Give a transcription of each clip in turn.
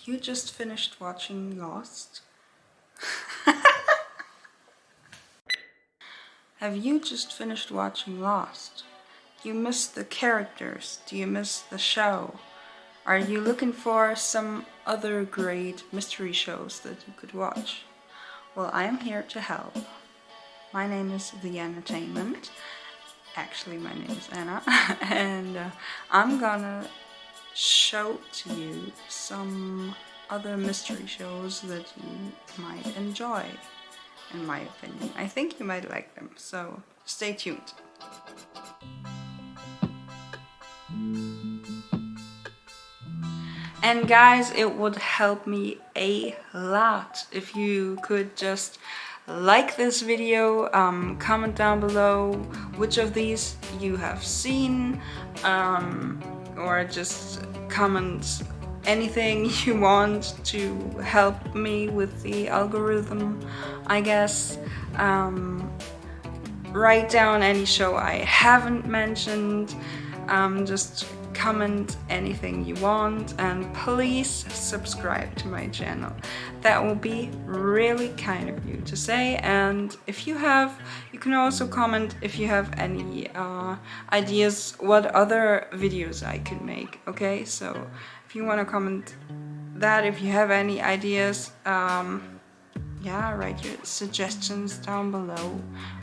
You just finished watching Lost? Have you just finished watching Lost? You miss the characters? Do you miss the show? Are you looking for some other great mystery shows that you could watch? Well, I am here to help. My name is the Annatainment. Actually, my name is Anna, and I'm gonna show to you some other mystery shows that you might enjoy, in my opinion. I think you might like them, so stay tuned. And guys, it would help me a lot if you could just like this video, comment down below which of these you have seen, or just comment anything you want to help me with the algorithm, I guess. Write down any show I haven't mentioned, just comment anything you want, and please subscribe to my channel. That will be really kind of you to say. And if you can also comment if you have any ideas what other videos I could make. Okay, so if you want to comment that, if you have any ideas, yeah, write your suggestions down below.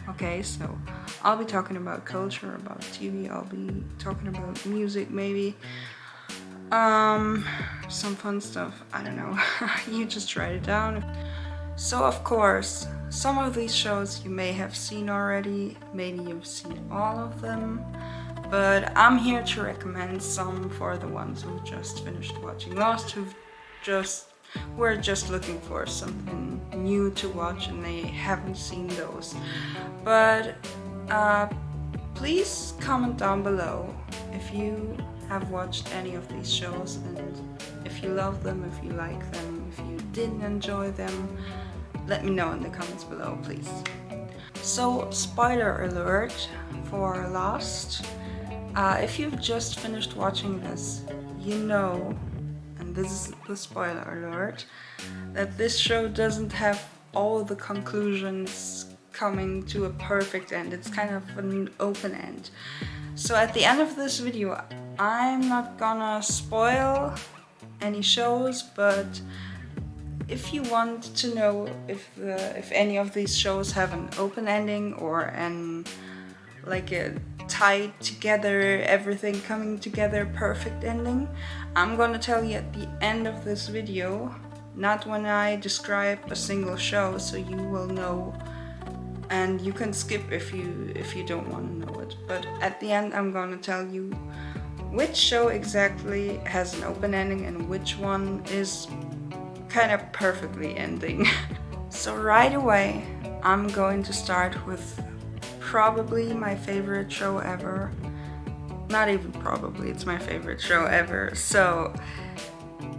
Okay, so I'll be talking about culture, about TV, I'll be talking about music maybe. Some fun stuff, I don't know. You just write it down. So of course, some of these shows you may have seen already, maybe you've seen all of them, but I'm here to recommend some for the ones who just finished watching Lost, we're just looking for something new to watch and they haven't seen those. But please comment down below if you have watched any of these shows, and if you love them, if you like them, if you didn't enjoy them, let me know in the comments below, please. So, spoiler alert for Lost. If you've just finished watching this, you know, and this is the spoiler alert, that this show doesn't have all the conclusions coming to a perfect end. It's kind of an open end. So at the end of this video, I'm not gonna spoil any shows, but if you want to know if any of these shows have an open ending or like a tied together, everything coming together, perfect ending, I'm gonna tell you at the end of this video, not when I describe a single show, so you will know, and you can skip if you don't want to know it. But at the end I'm gonna tell you which show exactly has an open ending and which one is kind of perfectly ending. So right away I'm going to start with probably my favorite show ever. Not even probably, it's my favorite show ever. So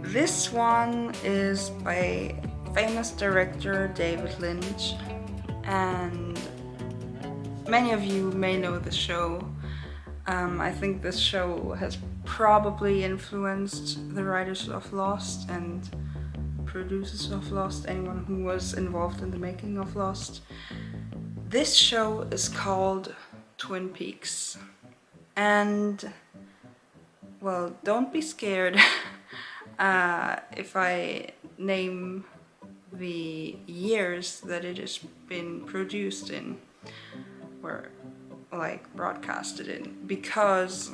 this one is by famous director David Lynch, and many of you may know the show. I think this show has probably influenced the writers of Lost and producers of Lost, anyone who was involved in the making of Lost. This show is called Twin Peaks, and well, don't be scared if I name the years that it has been produced in, or like broadcasted in, because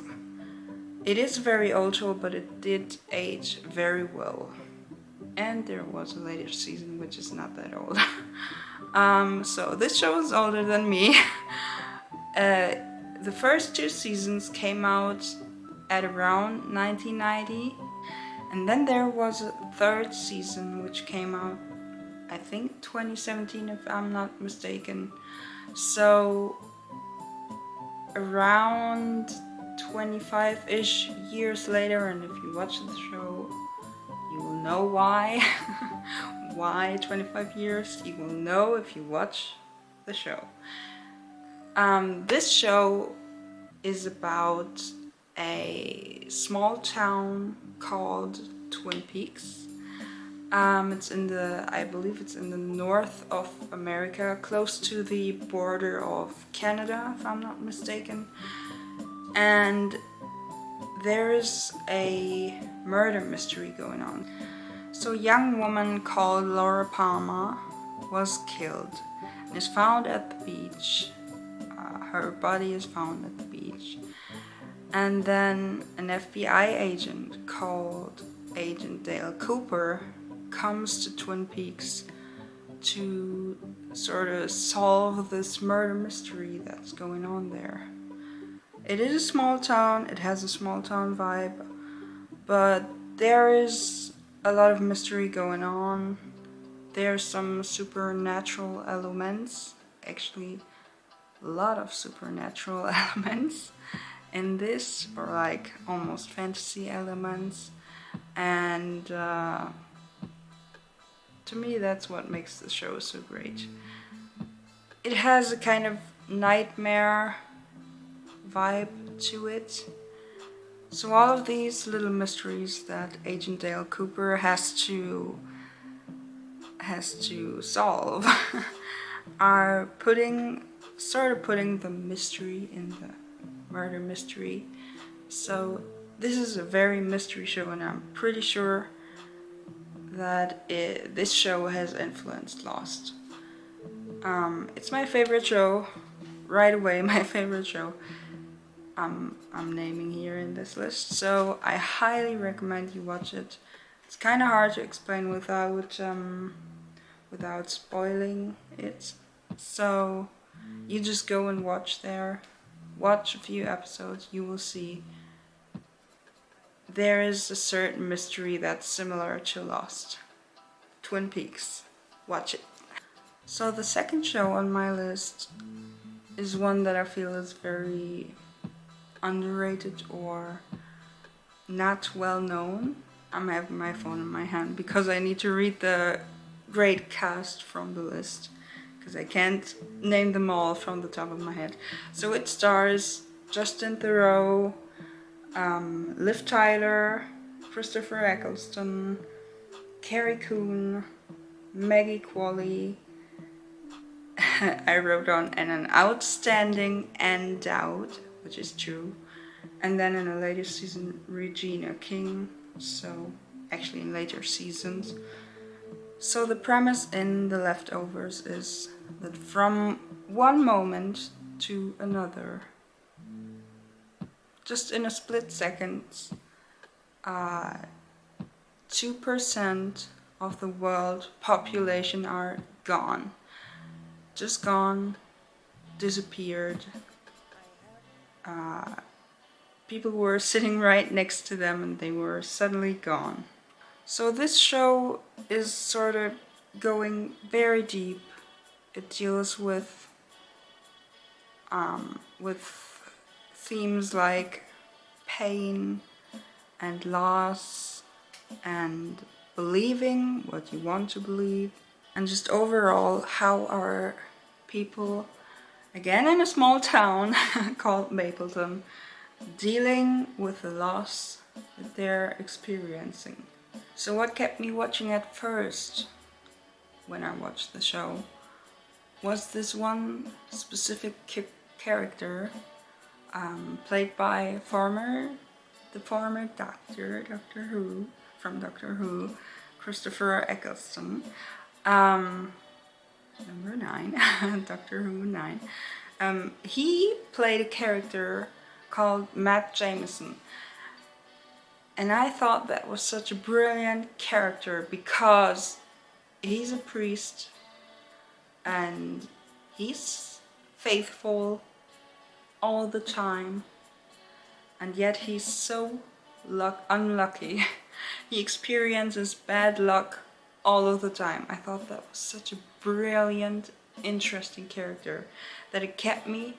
it is a very old show, but it did age very well. And there was a later season which is not that old. So this show is older than me. The first two seasons came out at around 1990, and then there was a third season which came out, I think 2017 if I'm not mistaken. So around 25-ish years later, and if you watch the show you will know why. Why 25 years? You will know if you watch the show. This show is about a small town called Twin Peaks. It's in the, I believe it's in the north of America, close to the border of Canada, if I'm not mistaken. And there is a murder mystery going on. So a young woman called Laura Palmer was killed and is found at the beach. Her body is found at the beach. And then an FBI agent called Agent Dale Cooper comes to Twin Peaks to sort of solve this murder mystery that's going on there. It is a small town, it has a small town vibe, but there is a lot of mystery going on. There's some supernatural elements, actually a lot of supernatural elements in this, or like almost fantasy elements, and to me that's what makes the show so great. It has a kind of nightmare vibe to it. So all of these little mysteries that Agent Dale Cooper has to solve are sort of putting the mystery in the murder mystery. So this is a very mystery show, and I'm pretty sure that this show has influenced Lost. It's my favorite show, right away my favorite show I'm naming here in this list. So I highly recommend you watch it. It's kind of hard to explain without spoiling it. So you just go and watch a few episodes, you will see there is a certain mystery that's similar to Lost. Twin Peaks. Watch it. So the second show on my list is one that I feel is very underrated or not well known. I'm having my phone in my hand because I need to read the great cast from the list, because I can't name them all from the top of my head. So it stars Justin Theroux, Liv Tyler, Christopher Eccleston, Carrie Coon, Maggie Qualley. I wrote on, and an outstanding Ann Dowd, which is true. And then in a later season, Regina King. So actually in later seasons. So the premise in The Leftovers is that from one moment to another, just in a split second, 2% of the world population are gone. Just gone, disappeared. People were sitting right next to them and they were suddenly gone. So this show is sort of going very deep. It deals with themes like pain and loss and believing what you want to believe, and just overall how our people, again in a small town called Mapleton, dealing with the loss that they're experiencing. So what kept me watching at first when I watched the show was this one specific character played by the former Doctor Who, from Doctor Who, Christopher Eccleston, number 9, Doctor Who 9. He played a character called Matt Jameson. And I thought that was such a brilliant character because he's a priest and he's faithful all the time, and yet he's so unlucky. He experiences bad luck all of the time. I thought that was such a brilliant, interesting character that it kept me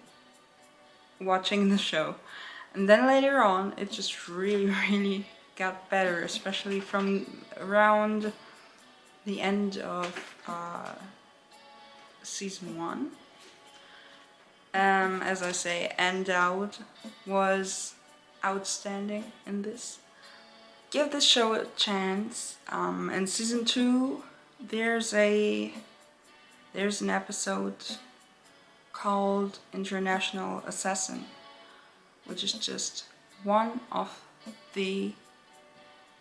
watching the show. And then later on, it just really got better, especially from around the end of season 1. As I say, Ann Dowd was outstanding in this. give this show a chance. In season 2, there's an episode called International Assassin, which is just one of the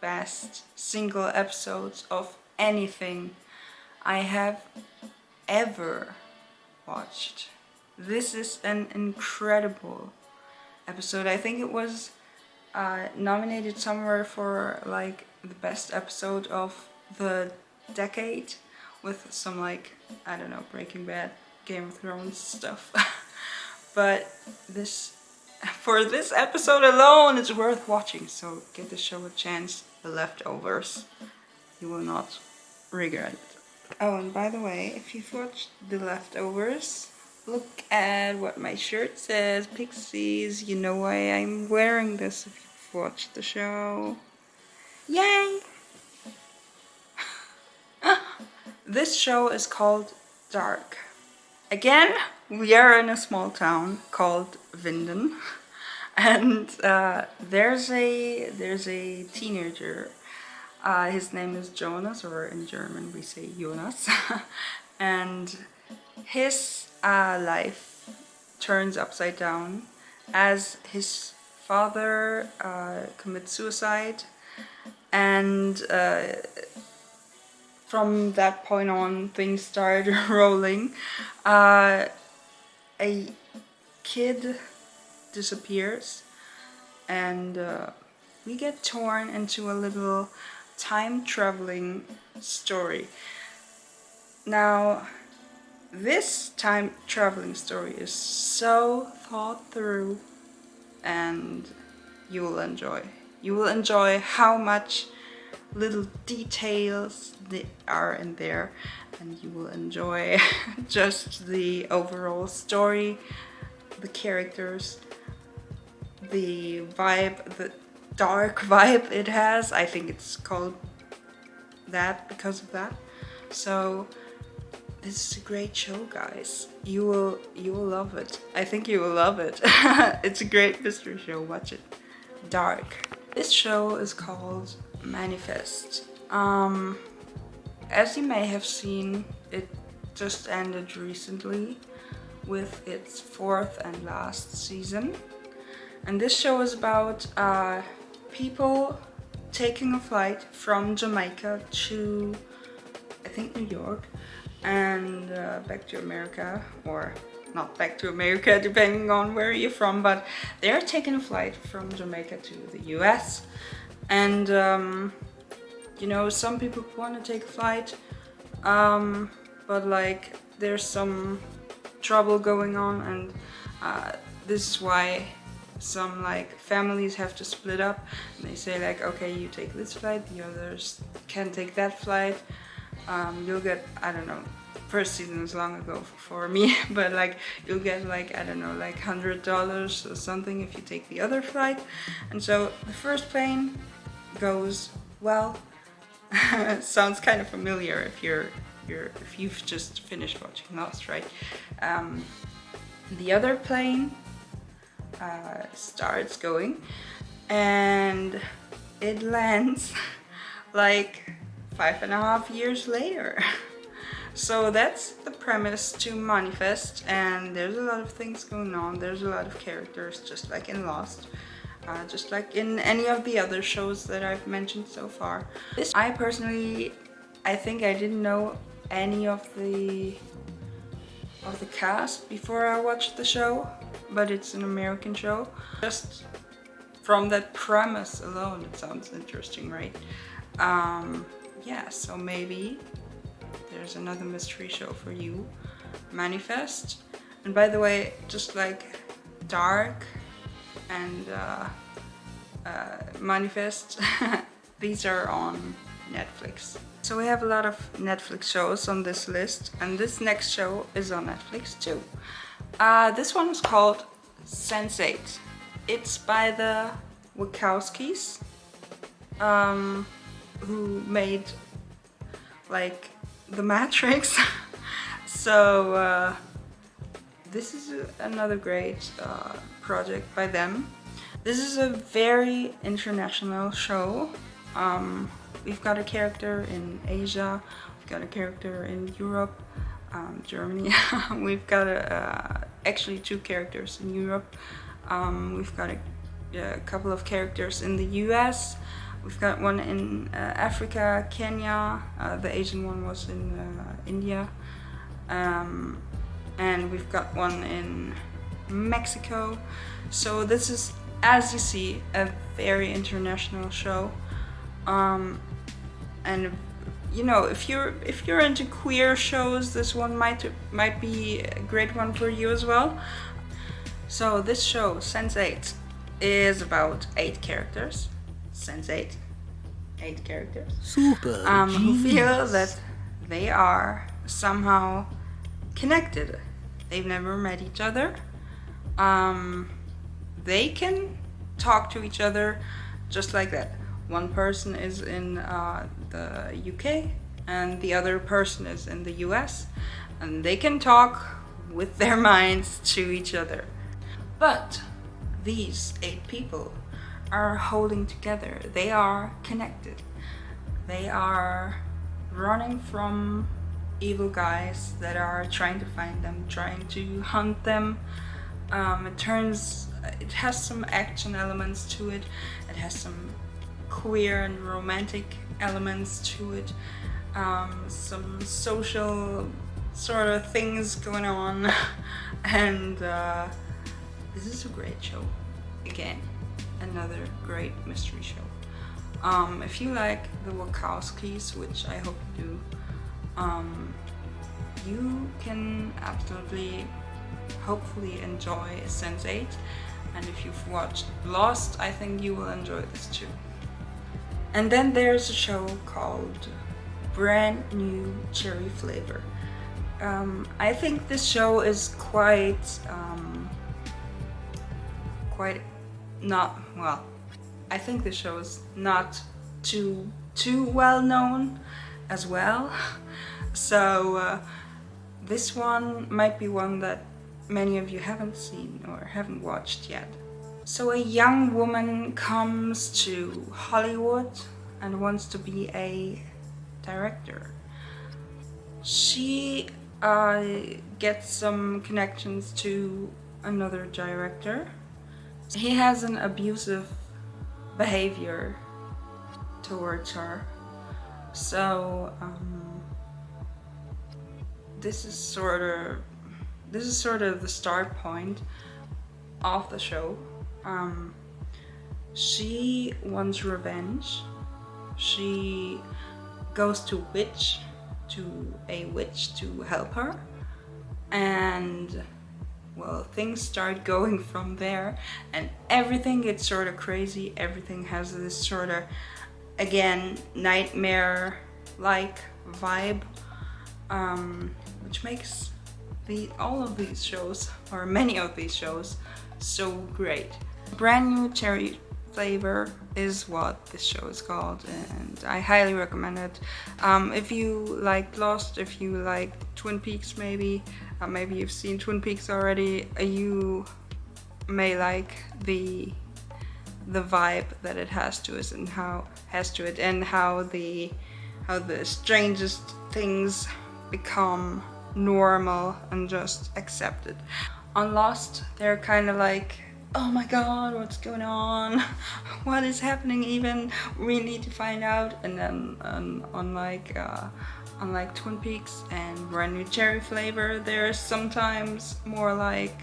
best single episodes of anything I have ever watched. This is an incredible episode. I think it was nominated somewhere for like the best episode of the decade, with some like, I don't know, Breaking Bad, Game of Thrones stuff. But for this episode alone, it's worth watching. So give the show a chance. The Leftovers. You will not regret it. Oh, and by the way, if you've watched The Leftovers, look at what my shirt says, Pixies. You know why I'm wearing this if you've watched the show. Yay! This show is called Dark. Again, we are in a small town called Winden, and there's a teenager. His name is Jonas, or in German we say Jonas, and his life turns upside down as his father commits suicide, and from that point on things start rolling. A kid disappears, and we get torn into a little time-traveling story. Now, this time-traveling story is so thought through, and you will enjoy. You will enjoy how much little details that are in there, and you will enjoy just the overall story, the characters, the vibe, the dark vibe it has. I think it's called that because of that. So this is a great show, guys. You will love it. I think you will love it. It's a great mystery show. Watch it. Dark. This show is called Manifest. As you may have seen, it just ended recently with its 4th and last season. And this show is about people taking a flight from Jamaica to, I think, New York, and back to America, or not back to America, depending on where you're from, but they're taking a flight from Jamaica to the US. And you know, some people want to take a flight, but like there's some trouble going on, and this is why some like families have to split up, and they say like, okay, you take this flight, the others can take that flight. You'll get, I don't know, first season was long ago for me, but like you'll get like, I don't know, like $100 or something if you take the other flight. And so the first plane goes well. Sounds kind of familiar if you've just finished watching Lost, right? The other plane starts going, and it lands like 5.5 years later. So that's the premise to Manifest, and there's a lot of things going on. There's a lot of characters, just like in Lost. Just like in any of the other shows that I've mentioned so far. I personally, I think I didn't know any of the cast before I watched the show, but it's an American show. Just from that premise alone, it sounds interesting, right? Yeah, so maybe there's another mystery show for you, Manifest. And by the way, just like Dark and Manifest, these are on Netflix. So we have a lot of Netflix shows on this list, and this next show is on Netflix too. This one is called Sense8. It's by the Wachowskis, who made like The Matrix. So this is another great project by them. This is a very international show. We've got a character in Asia, we've got a character in Europe, Germany. We've got actually 2 characters in Europe. We've got a couple of characters in the US. We've got one in Africa, Kenya. The Asian one was in India. And we've got one in Mexico. So this is, as you see, a very international show. And you know, if you're into queer shows, this one might be a great one for you as well. So this show, Sense8, is about 8 characters. Sense8, 8 characters. Super. Who feel that they are somehow connected. They've never met each other. They can talk to each other just like that. One person is in the UK and the other person is in the US, and they can talk with their minds to each other. But these 8 people are holding together. They are connected. They are running from evil guys that are trying to find them, trying to hunt them. It has some action elements to it. It has some queer and romantic elements to it. Some social sort of things going on. And this is a great show. Again, another great mystery show. If you like the Wachowskis, which I hope you do, you can absolutely, hopefully enjoy Sense8. And if you've watched Lost, I think you will enjoy this too. And then there's a show called Brand New Cherry Flavor. I think this show is quite not well. I think the show is not too well known as well. So this one might be one that many of you haven't seen or haven't watched yet. So a young woman comes to Hollywood and wants to be a director. She gets some connections to another director. He has an abusive behavior towards her. So this is sort of the start point of the show. She wants revenge. She goes to a witch to help her, and well, things start going from there, and everything gets sort of crazy. Everything has this sort of, again, nightmare-like vibe, which makes all of these shows, or many of these shows, so great. Brand New Cherry Flavor is what this show is called, and I highly recommend it. If you like Lost, if you like Twin Peaks, maybe you've seen Twin Peaks already, you may like the vibe that it has to it, and how the strangest things become normal and just accepted. On Lost, they're kind of like, oh my god, what's going on? What is happening even? We need to find out. And then unlike Twin Peaks and Brand New Cherry Flavor, they're sometimes more like,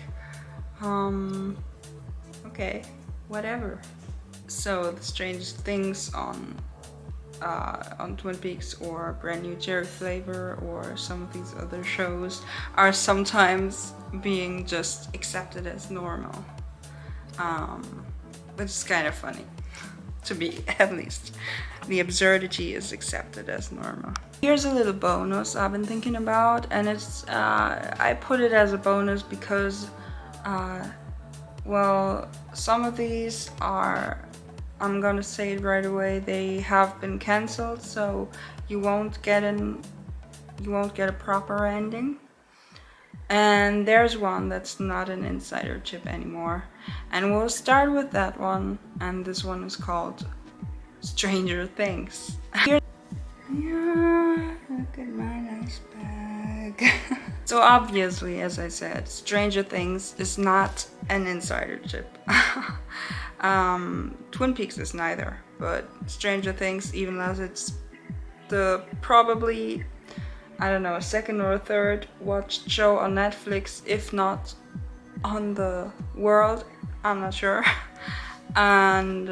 okay, whatever. So the strangest things on Twin Peaks or Brand New Cherry Flavor or some of these other shows are sometimes being just accepted as normal. Which is kind of funny, to me at least. The absurdity is accepted as normal. Here's a little bonus I've been thinking about, and it's I put it as a bonus because well, some of these are, I'm gonna say it right away, they have been cancelled, so you won't get a proper ending. And there's one that's not an insider chip anymore. And we'll start with that one, and this one is called Stranger Things. Yeah, look at my nice bag. So obviously, as I said, Stranger Things is not an insider tip. Twin Peaks is neither, but Stranger Things, even as it's the probably, I don't know, second or third watched show on Netflix, if not on the world, I'm not sure. And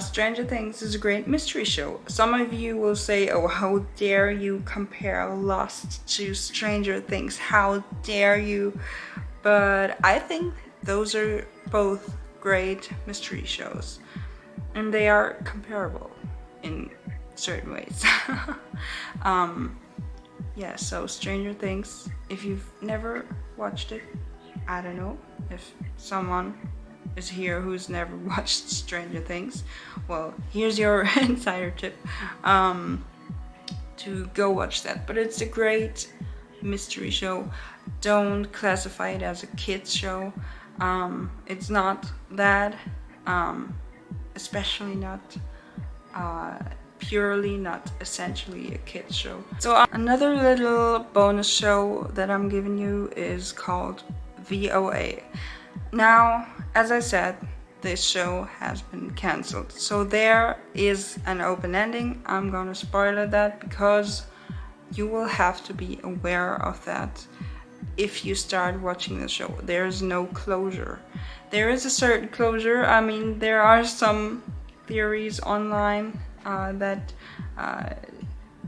Stranger Things is a great mystery show. Some of you will say, oh, how dare you compare Lost to Stranger Things? How dare you? But I think those are both great mystery shows, and they are comparable in certain ways. Yeah, so Stranger Things, if you've never watched it, I don't know if someone is here who's never watched Stranger Things, well, here's your insider tip, to go watch that. But it's a great mystery show. Don't classify it as a kids show. It's not that, especially not purely, not essentially a kids show. So another little bonus show that I'm giving you is called VOA. Now, as I said, this show has been cancelled. So there is an open ending. I'm gonna spoil that because you will have to be aware of that if you start watching the show. There's no closure. There is a certain closure. I mean, there are some theories online that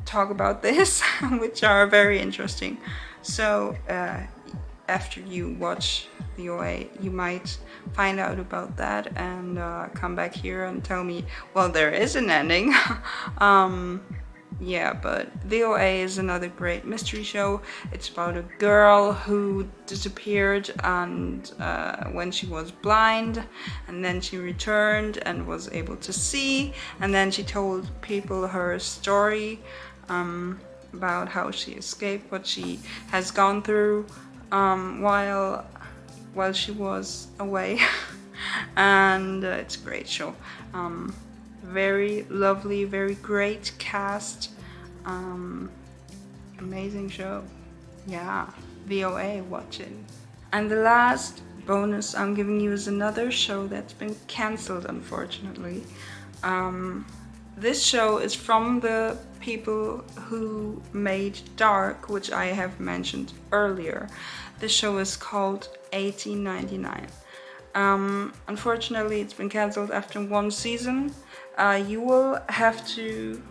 talk about this, which are very interesting. So after you watch the OA, you might find out about that and come back here and tell me, well, there is an ending. Yeah, but the OA is another great mystery show. It's about a girl who disappeared and when she was blind, and then she returned and was able to see, and then she told people her story about how she escaped, what she has gone through while she was away. And it's a great show. Very lovely, very great cast, amazing show. Yeah, VOA, watch it. And the last bonus I'm giving you is another show that's been cancelled, unfortunately. This show is from the people who made Dark, which I have mentioned earlier. This show is called 1899. Unfortunately, it's been cancelled after one season. You will have to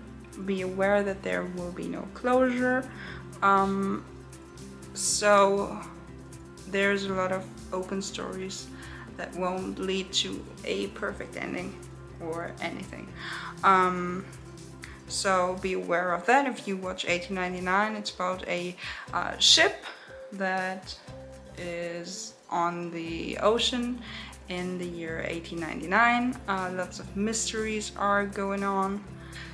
be aware that there will be no closure. So there's a lot of open stories that won't lead to a perfect ending or anything. So be aware of that if you watch 1899. It's about a ship that is on the ocean in the year 1899. Lots of mysteries are going on.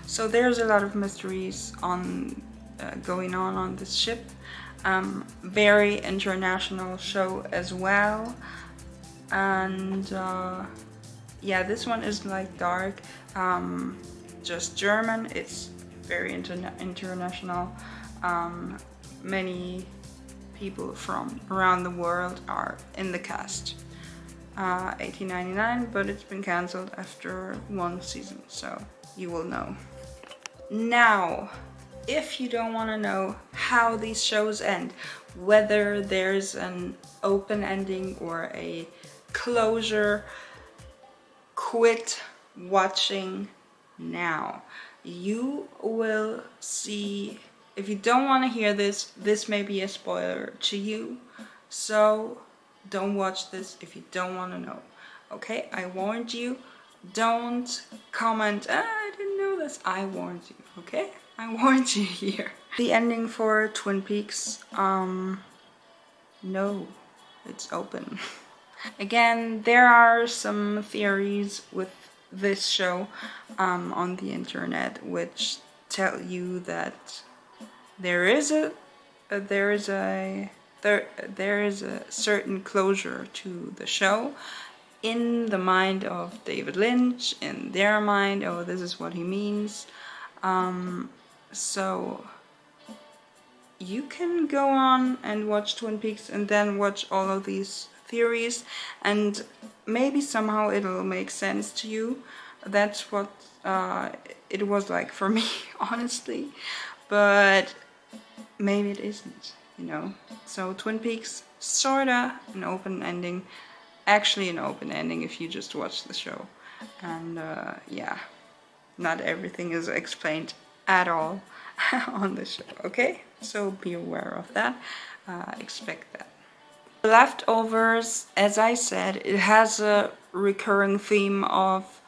So there's a lot of mysteries going on this ship. Very international show as well. And yeah, this one is like Dark, just German. It's very international. Many people from around the world are in the cast. 1899, but it's been cancelled after one season, so you will know. Now, if you don't want to know how these shows end, whether there's an open ending or a closure, quit watching now. You will see. If you don't want to hear this, this may be a spoiler to you, so don't watch this if you don't want to know. Okay, I warned you. Don't comment, I didn't know this. I warned you, okay? I warned you here. The ending for Twin Peaks, no, it's open. Again, there are some theories with this show on the internet which tell you that there is a certain closure to the show, in the mind of David Lynch, in their mind, oh, this is what he means. So you can go on and watch Twin Peaks and then watch all of these theories, and maybe somehow it'll make sense to you. That's what it was like for me, honestly. But maybe it isn't, you know. So Twin Peaks, sorta an open ending. Actually an open ending if you just watch the show. And yeah, not everything is explained at all on the show, okay? So be aware of that. Expect that. The Leftovers, as I said, it has a recurring theme of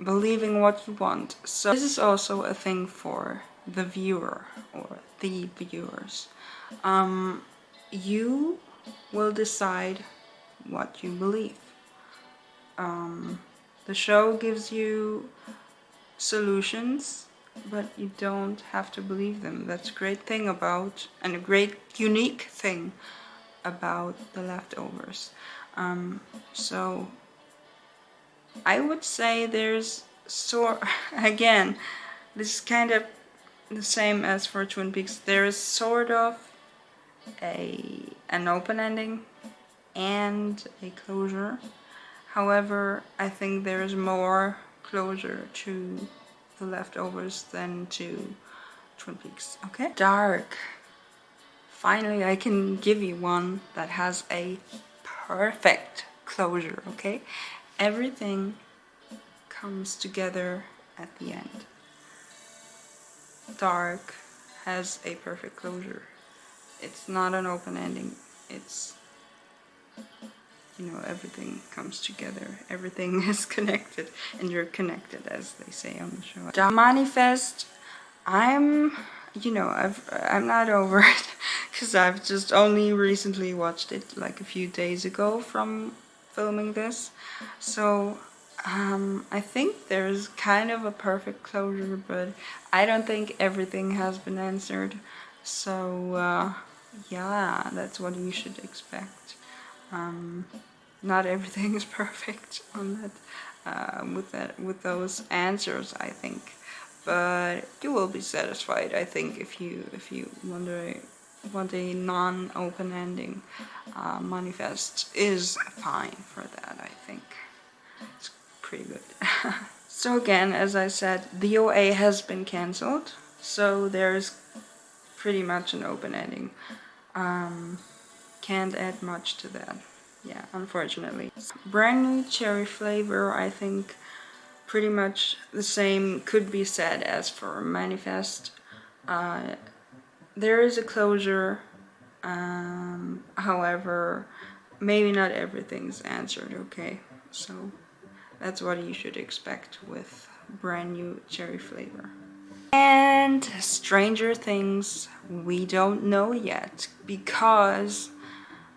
believing what you want. So this is also a thing for the viewer or the viewers. You will decide what you believe. The show gives you solutions, but you don't have to believe them. That's a great thing about, and a great unique thing about The Leftovers. So I would say there's again, this is kind of the same as for Twin Peaks. There is sort of an open ending and a closure. However, I think there is more closure to The Leftovers than to Twin Peaks. Okay? Dark. Finally, I can give you one that has a perfect closure. Okay? Everything comes together at the end. Dark has a perfect closure. It's not an open ending. It's, you know, everything comes together. Everything is connected, and you're connected, as they say on the show. Manifest, I'm not over it because I've just only recently watched it like a few days ago from filming this. So I think there's kind of a perfect closure, but I don't think everything has been answered. So yeah, that's what you should expect. Not everything is perfect on with those answers, I think, but you will be satisfied, I think, if you want a non-open ending. Manifest is fine for that, I think. It's pretty good. So again, as I said, the OA has been cancelled, so there's pretty much an open ending. Can't add much to that. Yeah, unfortunately. Brand new cherry flavor, I think pretty much the same could be said as for Manifest. There is a closure, however, maybe not everything's answered, okay? So that's what you should expect with brand new cherry flavor. And Stranger Things, we don't know yet, because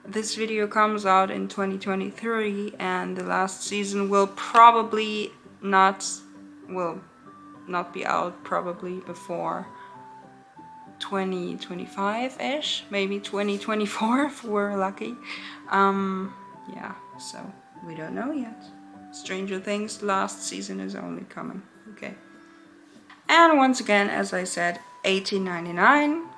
this video comes out in 2023 and the last season will probably not be out probably before 2025-ish, maybe 2024 if we're lucky. Yeah, so we don't know yet. Stranger Things last season is only coming, okay. And once again, as I said, $18.99.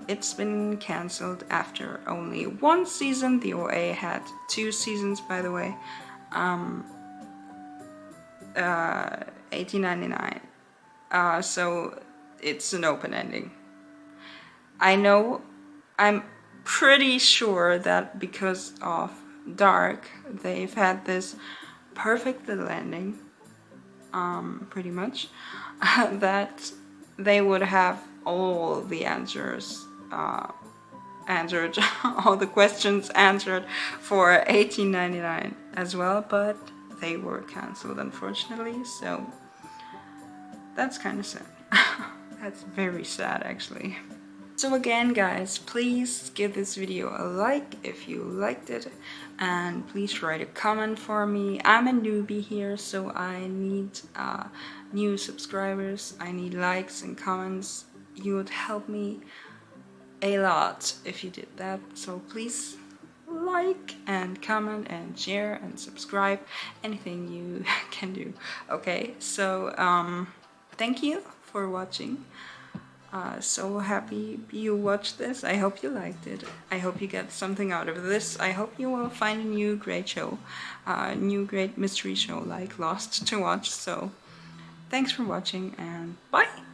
It's been cancelled after only one season. The OA had 2 seasons, by the way. $18.99. So it's an open ending. I know, I'm pretty sure that because of Dark, they've had this perfect little ending, pretty much, that they would have all the answers answered, all the questions answered for $18.99 as well, but they were cancelled, unfortunately, so that's kind of sad. That's very sad, actually. So again, guys, please give this video a like if you liked it, and please write a comment for me. I'm a newbie here, so I need new subscribers. I need likes and comments. You would help me a lot if you did that, so please like and comment and share and subscribe, anything you can do. Okay, so thank you for watching. So happy you watched this. I hope you liked it. I hope you get something out of this. I hope you will find a new great show, a new great mystery show like Lost to watch. So thanks for watching and bye!